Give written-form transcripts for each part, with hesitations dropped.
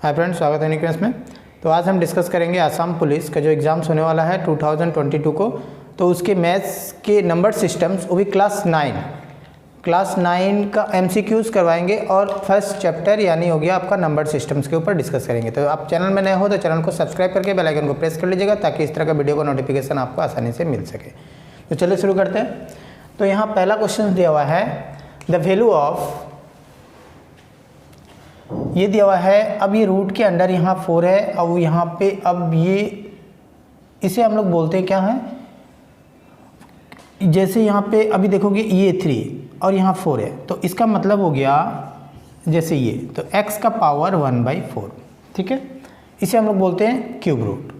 Hi friends, स्वागत है new में। तो आज हम डिस्कस करेंगे आसाम पुलिस का जो एग्ज़ाम्स होने वाला है 2022 को। तो उसके मैथ्स के नंबर सिस्टम्स, वो भी क्लास 9 का MCQs करवाएंगे और फर्स्ट चैप्टर यानी हो गया आपका नंबर सिस्टम्स के ऊपर डिस्कस करेंगे। तो आप चैनल में नए हो तो चैनल को सब्सक्राइब करके बेल आइकन को प्रेस कर लीजिएगा ताकि इस तरह का वीडियो का नोटिफिकेशन आपको आसानी से मिल सके। तो चलिए शुरू करते हैं। तो यहाँ पहला क्वेश्चन दिया हुआ है, द वैल्यू ऑफ, ये दिया हुआ है। अब ये रूट के अंडर यहाँ 4 है और यहाँ पे अब ये इसे हम लोग बोलते हैं क्या है, जैसे यहाँ पे अभी देखोगे ये 3 और यहाँ 4 है, तो इसका मतलब हो गया जैसे ये, तो x का पावर 1/4, ठीक है। इसे हम लोग बोलते हैं क्यूब रूट।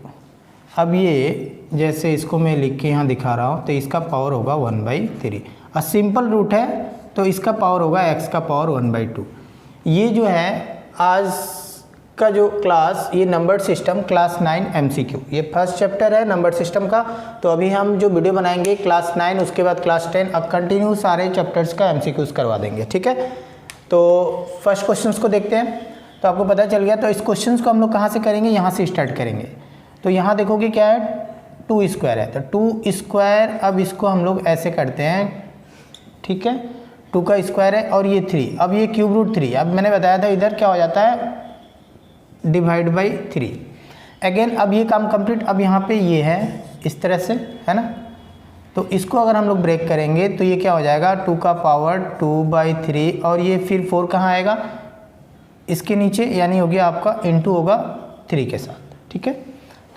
अब ये जैसे इसको मैं लिख के यहाँ दिखा रहा हूँ, तो इसका पावर होगा 1/3 और सिंपल रूट है तो इसका पावर होगा x का पावर 1/2। ये जो है आज का जो क्लास, ये नंबर सिस्टम क्लास 9 MCQ, ये फर्स्ट चैप्टर है नंबर सिस्टम का। तो अभी हम जो वीडियो बनाएंगे क्लास 9, उसके बाद क्लास 10, अब कंटिन्यू सारे चैप्टर्स का MCQs करवा देंगे, ठीक है। तो फर्स्ट क्वेश्चंस को देखते हैं। तो आपको पता चल गया। तो इस क्वेश्चंस को हम लोग कहाँ से करेंगे, यहाँ से स्टार्ट करेंगे। तो यहाँ देखोगे क्या है, 2 स्क्वायर है, तो 2 स्क्वायर, अब इसको हम लोग ऐसे करते हैं, ठीक है। 2 का स्क्वायर है और ये 3, अब ये क्यूब रूट 3, अब मैंने बताया था इधर क्या हो जाता है, डिवाइड बाई 3 अगेन। अब ये काम कंप्लीट। अब यहाँ पे ये है इस तरह से, है ना। तो इसको अगर हम लोग ब्रेक करेंगे तो ये क्या हो जाएगा, 2 का पावर 2/3 और ये फिर 4 कहाँ आएगा, इसके नीचे, यानी हो गया आपका इंटू होगा 3 के साथ, ठीक है।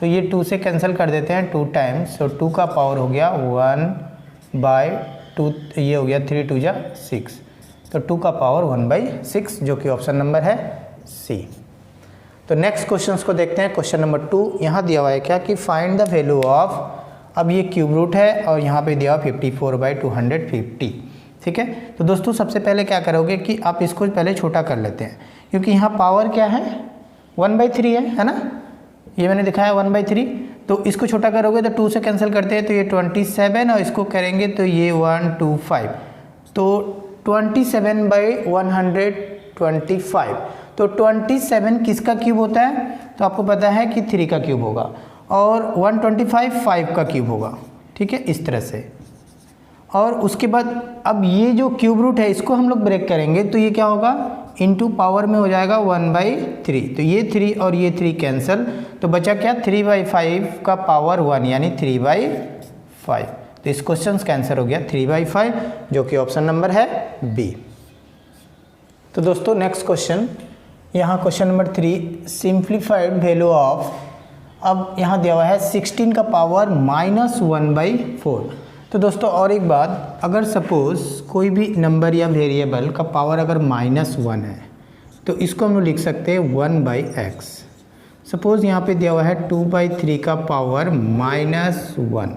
तो ये 2 से कैंसिल कर देते हैं 2 टाइम्स, तो 2 का पावर हो गया 1/2, ये हो गया 3 2 जा 6, तो 2 का पावर 1/6, जो कि ऑप्शन नंबर है सी। तो नेक्स्ट क्वेश्चंस को देखते हैं। क्वेश्चन नंबर 2 यहाँ दिया हुआ है क्या कि फाइंड द वैल्यू ऑफ, अब ये क्यूब रूट है और यहाँ पे दिया हुआ 54/250, ठीक है। तो दोस्तों सबसे पहले क्या करोगे कि आप इसको पहले छोटा कर लेते हैं, क्योंकि यहाँ पावर क्या है 1/3 है ना, ये मैंने दिखाया 1/3। तो इसको छोटा करोगे तो 2 से कैंसिल करते हैं, तो ये 27 और इसको करेंगे तो ये 125, तो 27/125। तो 27 किसका क्यूब होता है, तो आपको पता है कि 3 का क्यूब होगा, और 125 5 का क्यूब होगा, ठीक है, इस तरह से। और उसके बाद अब ये जो क्यूब रूट है इसको हम लोग ब्रेक करेंगे, तो ये क्या होगा, इनटू पावर में हो जाएगा 1/3, तो ये 3 और ये 3 कैंसिल, तो बचा क्या 3/5 का पावर 1, यानी 3/5। तो इस क्वेश्चन का आंसर हो गया 3/5, जो कि ऑप्शन नंबर है बी। तो दोस्तों नेक्स्ट क्वेश्चन, यहाँ question number 3, simplified value of, अब यहाँ दिया हुआ है 16 का पावर -1/4। तो दोस्तों और एक बात, अगर सपोज कोई भी नंबर या वेरिएबल का पावर अगर -1 है तो इसको हम लोग लिख सकते हैं 1/x। सपोज यहाँ पे दिया हुआ है 2/3 का पावर -1,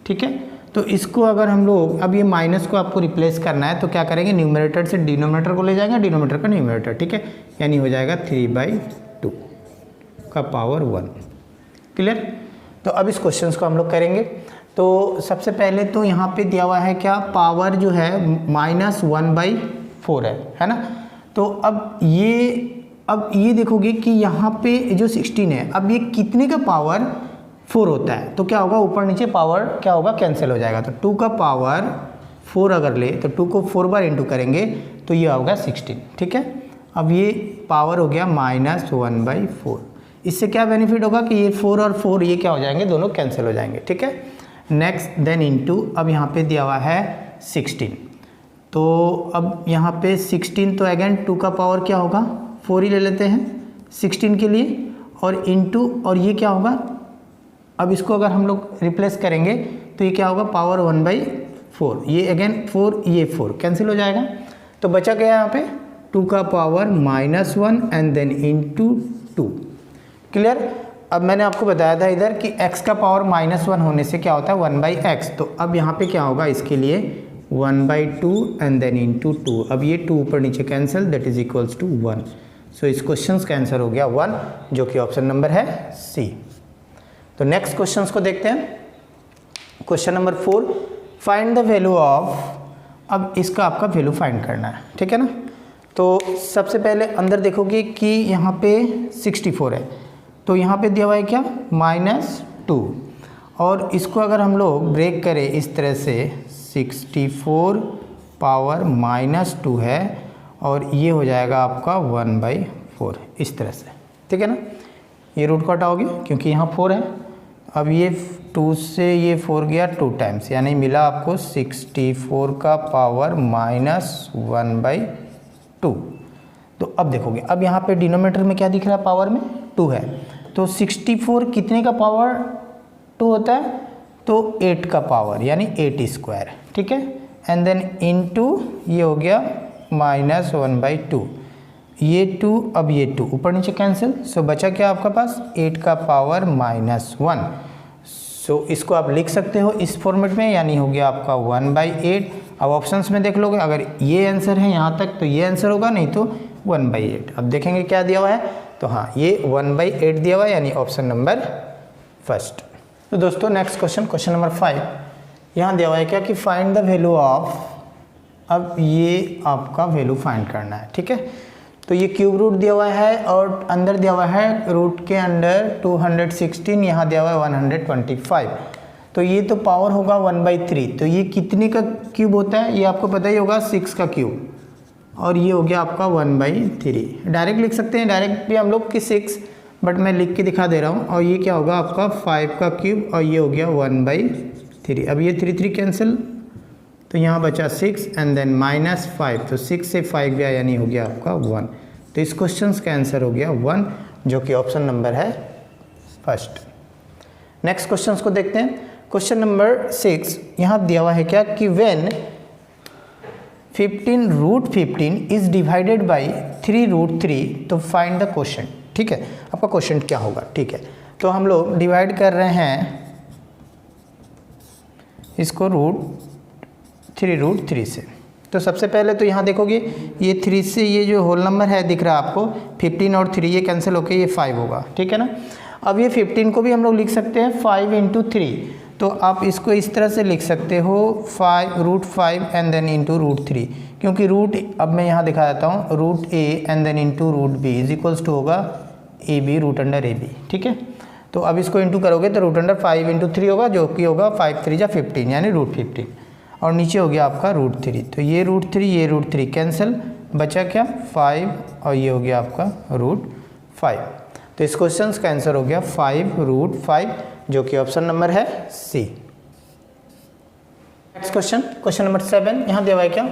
ठीक है। तो इसको अगर हम लोग, अब ये माइनस को आपको रिप्लेस करना है, तो क्या करेंगे, न्यूमरेटर से डिनोमिनेटर को ले जाएंगे, डिनोमिनेटर का न्यूमरेटर, ठीक है, यानी हो जाएगा 3/2 का पावर 1। क्लियर। तो अब इस क्वेश्चन को हम लोग करेंगे। तो सबसे पहले तो यहाँ पे दिया हुआ है क्या, पावर जो है -1/4 है ना। तो अब ये देखोगे कि यहाँ पे जो 16 है, अब ये कितने का पावर 4 होता है, तो क्या होगा, ऊपर नीचे पावर क्या होगा, कैंसिल हो जाएगा। तो 2 का पावर 4 अगर ले तो 2 को 4 बार इंटू करेंगे तो ये होगा 16, ठीक है। अब ये पावर हो गया -1/4। इससे क्या बेनिफिट होगा कि ये 4 और 4 ये क्या हो जाएंगे, दोनों कैंसिल हो जाएंगे, ठीक है। नेक्स्ट देन इंटू, अब यहाँ पे दिया हुआ है 16, तो अब यहाँ पे 16, तो अगेन 2 का पावर क्या होगा, 4 ही ले लेते हैं 16 के लिए, और इंटू, और ये क्या होगा, अब इसको अगर हम लोग रिप्लेस करेंगे तो ये क्या होगा, पावर 1/4, ये अगेन 4, ये 4 कैंसिल हो जाएगा। तो बचा गया यहाँ पे 2 का power -1 and then into 2। Clear. अब मैंने आपको बताया था इधर कि x का पावर -1 होने से क्या होता है 1/x, तो अब यहाँ पे क्या होगा, इसके लिए 1/2 एंड देन इंटू 2। अब ये 2 ऊपर नीचे cancel, that is equals to 1। So इस क्वेश्चन का आंसर हो गया 1, जो कि ऑप्शन नंबर है सी। तो नेक्स्ट क्वेश्चन को देखते हैं। Question number 4, find the value of, अब इसका आपका वैल्यू फाइंड करना है, ठीक है ना। तो सबसे पहले अंदर देखोगे कि यहाँ पे 64 है, तो यहाँ पे दिया हुआ है क्या -2, और इसको अगर हम लोग ब्रेक करें इस तरह से 64 पावर -2 है और ये हो जाएगा आपका 1/4 इस तरह से, ठीक है ना। ये रूट को हटाओगे क्योंकि यहाँ 4 है, अब ये 2 से ये 4 गया 2 टाइम्स, यानी मिला आपको 64 का पावर -1/2। तो अब देखोगे, अब यहाँ पे डिनोमिनेटर में क्या दिख रहा है, पावर में 2 है, तो 64 कितने का पावर 2 होता है, तो 8 का पावर यानी 8 स्क्वायर, ठीक है। एंड देन इनटू ये हो गया -1/2, ये 2, अब ये 2 ऊपर नीचे कैंसिल, सो बचा क्या आपका पास 8 का पावर -1। सो इसको आप लिख सकते हो इस फॉर्मेट में, यानी हो गया आपका 1/8। अब ऑप्शंस में देख लोगे, अगर ये आंसर है यहाँ तक तो ये आंसर होगा, नहीं तो 1/8। अब देखेंगे क्या दिया हुआ है, तो हाँ ये 1/8 दिया हुआ है, यानी ऑप्शन नंबर फर्स्ट। तो दोस्तों नेक्स्ट क्वेश्चन, क्वेश्चन नंबर 5, यहाँ दिया हुआ है क्या कि फाइंड द वैल्यू ऑफ, अब ये आपका वैल्यू फाइंड करना है, ठीक है। तो ये क्यूब रूट दिया हुआ है और अंदर दिया हुआ है रूट के अंदर 216, यहाँ दिया हुआ है 125, तो ये तो पावर होगा 1/3, तो ये कितने का क्यूब होता है, ये आपको पता ही होगा 6 का क्यूब, और ये हो गया आपका 1/3। डायरेक्ट लिख सकते हैं, डायरेक्ट भी हम लोग कि 6, बट मैं लिख के दिखा दे रहा हूँ। और ये क्या होगा आपका 5 का क्यूब, और ये हो गया 1/3। अब ये 3 कैंसिल, तो यहाँ बचा 6 एंड देन -5, तो 6 से 5 गया, यानी हो गया आपका 1। तो इस क्वेश्चन का आंसर हो गया 1, जो कि ऑप्शन नंबर है फर्स्ट। नेक्स्ट क्वेश्चन को देखते हैं, क्वेश्चन नंबर 6, यहाँ दिया हुआ है क्या कि व्हेन 15√15 इज डिवाइडेड बाई 3√3, तो फाइंड द क्वोशंट, ठीक है। आपका क्वोशंट क्या होगा, ठीक है। तो हम लोग डिवाइड कर रहे हैं इसको 3√3 से, तो सबसे पहले तो यहाँ देखोगे ये 3 से ये जो होल नंबर है दिख रहा है आपको, 15 और 3 ये कैंसिल होके ये 5 होगा, ठीक है ना। अब ये 15 को भी हम लोग लिख सकते हैं 5 × 3, तो आप इसको इस तरह से लिख सकते हो 5√5 एंड देन इंटू √3, क्योंकि रूट, अब मैं यहाँ दिखा देता हूँ, √a and then into √b is equals to होगा ab √ab, ठीक है। तो अब इसको इंटू करोगे तो √5 × 3 होगा, जो कि होगा 5 3 × 15 यानी √15, और नीचे हो गया आपका √3, तो ये √3 ये √3 कैंसिल, बचा क्या 5, और ये हो गया आपका √5। तो इस क्वेश्चन का आंसर हो गया 5√5, जो कि ऑप्शन नंबर है सी। नेक्स्ट क्वेश्चन, क्वेश्चन नंबर 7, यहाँ दिया हुआ है क्या,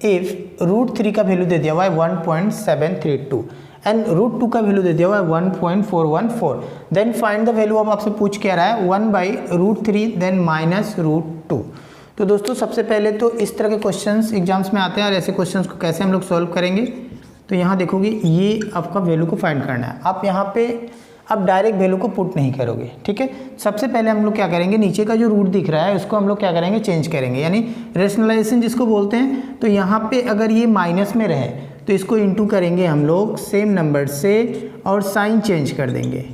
इफ √3 का वैल्यू दे दिया हुआ है 1.732 एंड √2 का वैल्यू दे दिया हुआ है 1.414, देन फाइंड द वैल्यू। अब आपसे पूछ क्या रहा है 1/√3 देन -√2। तो दोस्तों सबसे पहले तो इस तरह के क्वेश्चंस एग्जाम्स में आते हैं, और ऐसे क्वेश्चंस को कैसे हम लोग सॉल्व करेंगे, तो यहाँ देखोगे ये आपका वैल्यू को फाइंड करना है। आप यहाँ पे अब डायरेक्ट वैल्यू को पुट नहीं करोगे, ठीक है। सबसे पहले हम लोग क्या करेंगे, नीचे का जो रूट दिख रहा है उसको हम लोग क्या करेंगे, चेंज करेंगे, यानी रेशनलाइजेशन जिसको बोलते हैं। तो यहाँ पे अगर ये माइनस में रहे तो इसको इंटू करेंगे हम लोग सेम नंबर से और साइन चेंज कर देंगे,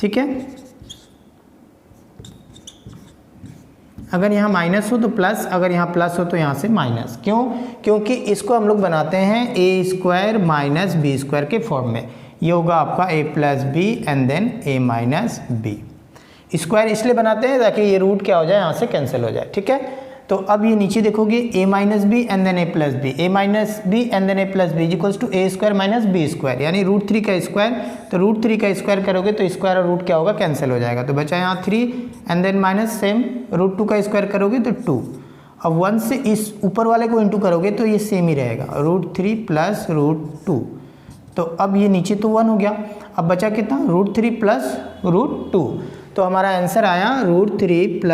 ठीक है। अगर यहाँ माइनस हो तो प्लस, अगर यहाँ प्लस हो तो यहाँ से माइनस। क्यों? क्योंकि इसको हम लोग बनाते हैं a² - b² के फॉर्म में। ये होगा आपका a + b and then a - b। Square इसलिए बनाते हैं ताकि ये रूट क्या हो जाए, यहाँ से कैंसिल हो जाए, ठीक है। तो अब ये नीचे देखोगे a - b and then a + b, a - b and then a + b equals to a² - b², यानी √3 का स्क्वायर। तो √3 का स्क्वायर करोगे तो स्क्वायर और रूट क्या होगा, कैंसिल हो जाएगा। तो बचा यहाँ 3 एंड देन माइनस सेम, √2 का स्क्वायर करोगे तो 2। अब 1 से इस ऊपर वाले को इंटू करोगे तो ये सेम ही रहेगा, √3 + √2। तो अब ये नीचे तो 1 हो गया, अब बचा कितना, √3 + √2। तो हमारा आंसर आया √3 +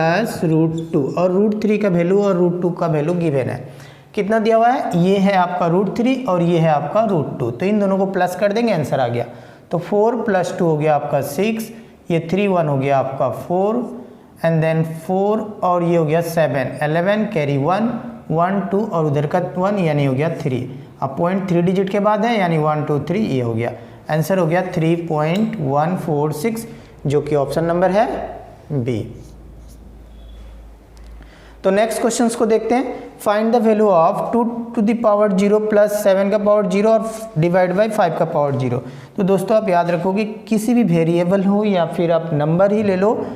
√2, और √3 का वैल्यू और √2 का वैल्यू गिवन है। कितना दिया हुआ है, ये है आपका √3 और ये है आपका √2, तो इन दोनों को प्लस कर देंगे, आंसर आ गया। तो 4 + 2 हो गया आपका 6, ये 3 1 हो गया आपका 4 एंड देन 4 और ये हो गया 7, 11 कैरी 1 1 2 और उधर का 1 यानी हो गया 3। अब पॉइंट 3 डिजिट के बाद है यानी 1 2 3, ये हो गया आंसर, हो गया 3.146, जो कि ऑप्शन नंबर है बी। तो नेक्स्ट क्वेश्चंस को देखते हैं। Find the value of 2 to the power 0 plus 7 का पावर 0 और डिवाइड बाई 5 का पावर 0। तो दोस्तों आप याद रखोगे किसी भी वेरिएबल हो या फिर आप नंबर ही ले लो,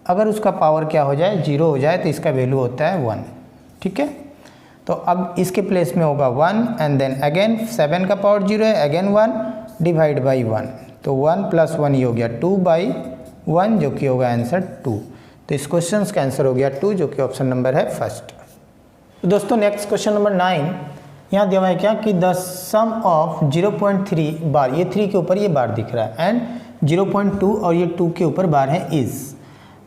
अगर उसका पावर क्या हो जाए 0 हो जाए तो इसका वैल्यू होता है 1। ठीक है, तो अब इसके प्लेस में होगा 1 एंड देन अगेन 7 का पावर 0 है, अगेन 1 डिवाइड बाई 1, तो 1 प्लस 1 ये हो गया 2 बाई 1 जो कि होगा आंसर 2। तो इस क्वेश्चन का आंसर हो गया 2 जो कि ऑप्शन नंबर है फर्स्ट। तो दोस्तों नेक्स्ट क्वेश्चन नंबर 9 यहाँ दिया हुआ है क्या कि द सम ऑफ 0.3 बार, ये 3 के ऊपर ये बार दिख रहा है एंड 0.2 और ये 2 के ऊपर बार है इज़।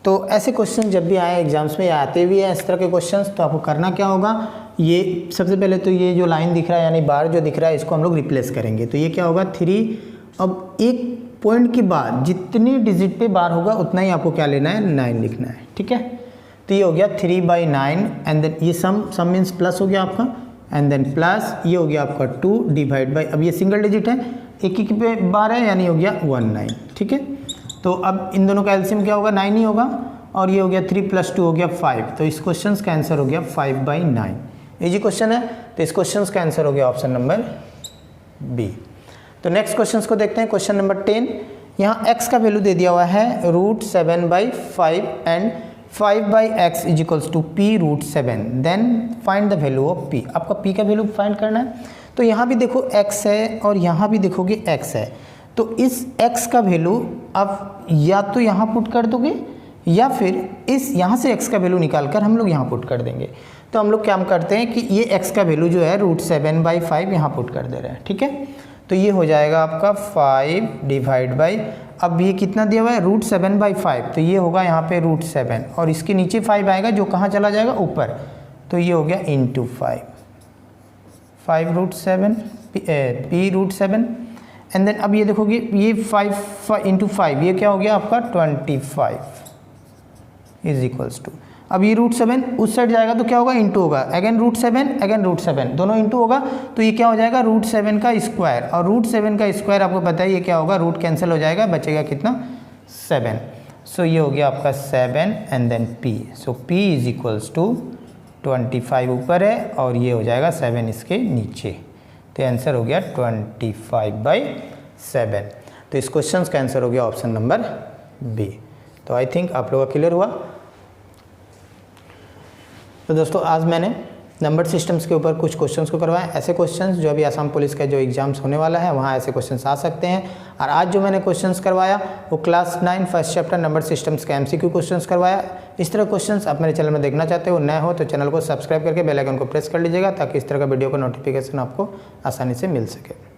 तो ऐसे क्वेश्चन जब भी आए एग्जाम्स में या आते भी हैं इस तरह के क्वेश्चंस, तो आपको करना क्या होगा, ये सबसे पहले तो ये जो लाइन दिख रहा है यानी बार जो दिख रहा है इसको हम लोग रिप्लेस करेंगे। तो ये क्या होगा 3, अब एक पॉइंट के बाद जितनी डिजिट पे बार होगा उतना ही आपको क्या लेना है 9 लिखना है। ठीक है, तो ये हो गया 3/9 एंड देन ये सम मीन्स प्लस हो गया आपका एंड देन प्लस ये हो गया आपका 2 डिवाइड बाई, अब ये सिंगल डिजिट है एक ही पे बार है यानी हो गया 19। ठीक है, तो अब इन दोनों का एलसीएम क्या होगा 9 ही होगा और ये हो गया 3 + 2 हो गया 5। तो इस क्वेश्चन का आंसर हो गया 5/9। इजी क्वेश्चन है, तो इस क्वेश्चन का आंसर हो गया ऑप्शन नंबर बी। तो नेक्स्ट क्वेश्चन को देखते हैं, क्वेश्चन नंबर 10। यहाँ x का वैल्यू दे दिया हुआ है √7/5 and 5/x = p√7, then find the value of p। आपका p का वैल्यू फाइंड करना है। तो यहाँ भी देखो x है और यहाँ भी देखोगे x है, तो इस x का वैल्यू आप या तो यहाँ पुट कर दोगे या फिर इस यहाँ से x का वैल्यू निकाल कर हम लोग यहाँ पुट कर देंगे। तो हम लोग क्या करते हैं कि ये x का वैल्यू जो है √7/5 यहाँ पुट कर दे रहे हैं। ठीक है, तो ये हो जाएगा आपका 5 डिवाइड बाई, अब ये कितना दिया हुआ है √7/5, तो ये होगा यहाँ पे √7 और इसके नीचे 5 आएगा जो कहाँ चला जाएगा ऊपर, तो ये हो गया × 5 p√7 एंड देन अब ये देखोगे ये 5 × 5 ये क्या हो गया आपका 25 = अब ये √7 उस साइड जाएगा तो क्या होगा इंटू होगा, अगेन √7 दोनों इंटू होगा, तो ये क्या हो जाएगा √7 का स्क्वायर, और √7 का स्क्वायर आपको पता है ये क्या होगा, रूट कैंसिल हो जाएगा, बचेगा कितना 7। सो ये हो गया आपका 7 and then p, so p = 25 ऊपर है और ये हो जाएगा 7 इसके नीचे, तो आंसर हो गया 25/7। तो इस क्वेश्चन का आंसर हो गया ऑप्शन नंबर बी। तो आई थिंक आप लोगों का क्लियर हुआ। तो दोस्तों आज मैंने नंबर सिस्टम्स के ऊपर कुछ क्वेश्चंस को करवाया, ऐसे क्वेश्चंस जो अभी आसाम पुलिस का जो एग्जाम्स होने वाला है वहाँ ऐसे क्वेश्चंस आ सकते हैं। और आज जो मैंने क्वेश्चंस करवाया वो class 9 first chapter number systems का MCQ क्वेश्चंस करवाया। इस तरह क्वेश्चंस आप मेरे चैनल में देखना चाहते हो, नए हो तो चैनल को सब्सक्राइब करके बेल आइकन को प्रेस कर लीजिएगा ताकि इस तरह का वीडियो का नोटिफिकेशन आपको आसानी से मिल सके।